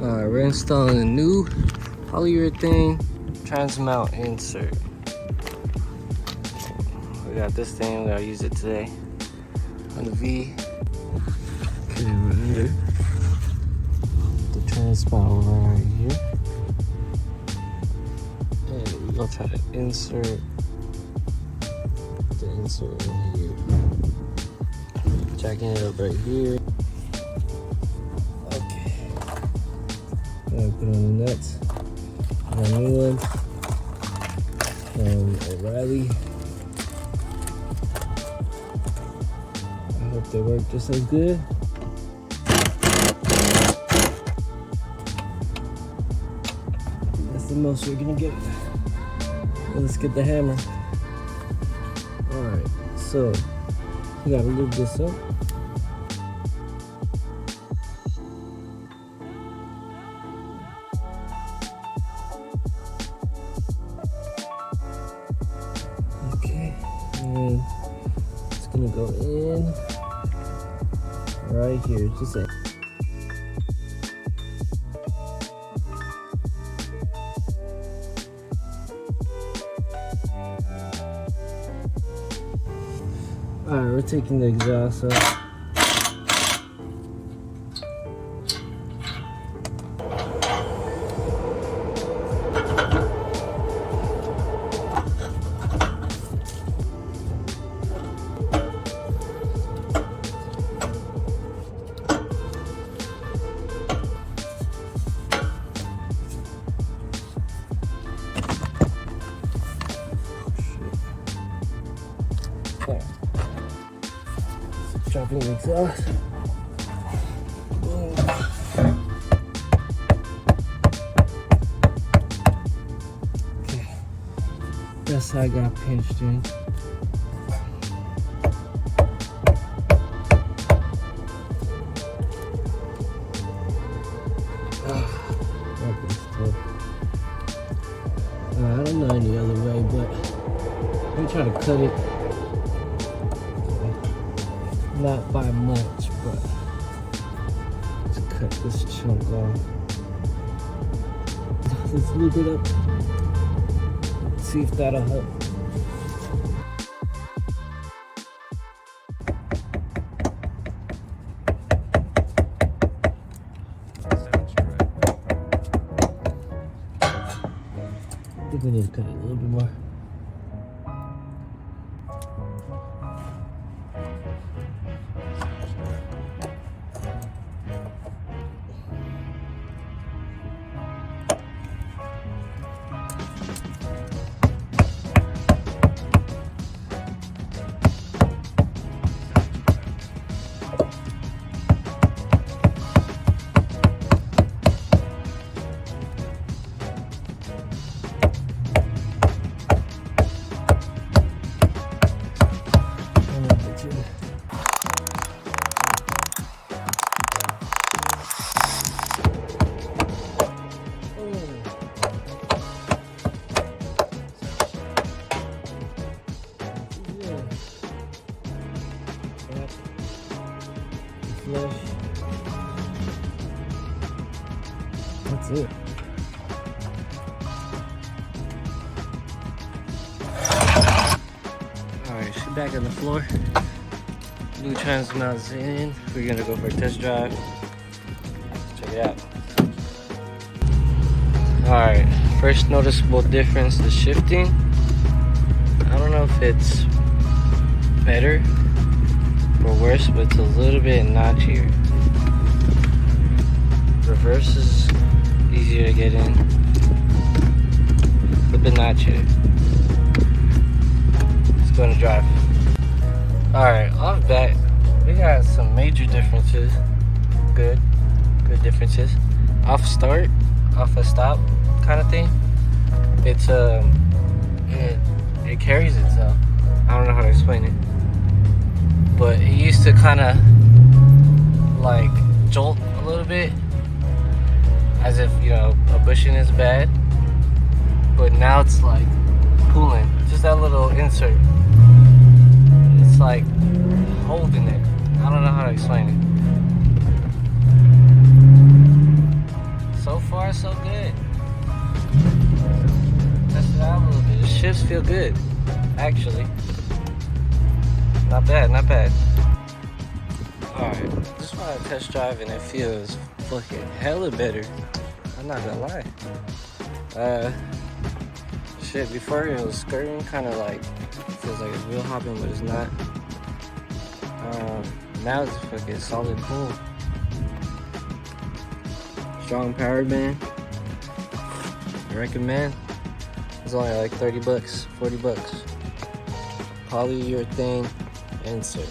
Alright, we're installing a new polyurethane transmount insert. We got this thing, we gotta use it today on the V. Okay, we're under the transmount right here. And we're gonna try to insert the insert in here. Jacking it up right here. Put on the nuts. Got new ones from O'Reilly. I hope they work just as good. That's the most we're gonna get. Let's get the hammer. Alright, so we gotta lube this up. And it's gonna go in right here, just a Alright, we're taking the exhaust off. Dropping the exhaust. Boom. Okay. That side got pinched in. That was tough. I don't know any other way, but let me try to cut it. Not by much, but let's cut this chunk off. Let's lube it up. See if that'll help. I think we need to cut it a little bit more. That's it. Alright, she's back on the floor. New transmount's in. We're gonna go for a test drive. Check it out. Alright, first noticeable difference, the shifting. I don't know if it's better or worse, but it's a little bit notchier. Reverse is easier to get in. A little bit notchier. Let's go on a drive. Alright, off bat, we got some major differences. Good differences. Off start, off a stop kind of thing. It's it carries itself. I don't know how to explain it. But it used to kind of like jolt a little bit, as if, you know, a bushing is bad. But now it's like pulling. Just that little insert. It's like holding it. I don't know how to explain it. So far, so good. Test it out a little bit. The shifts feel good, actually. Not bad, not bad. Alright, just want to test drive and it feels fucking hella better. I'm not gonna lie. Shit, before it was skirting, kind of like, feels like it's wheel hopping, but it's not. Now it's fucking solid pull. Strong power band. I recommend. It's only like 30 bucks, 40 bucks. Polyurethane insert.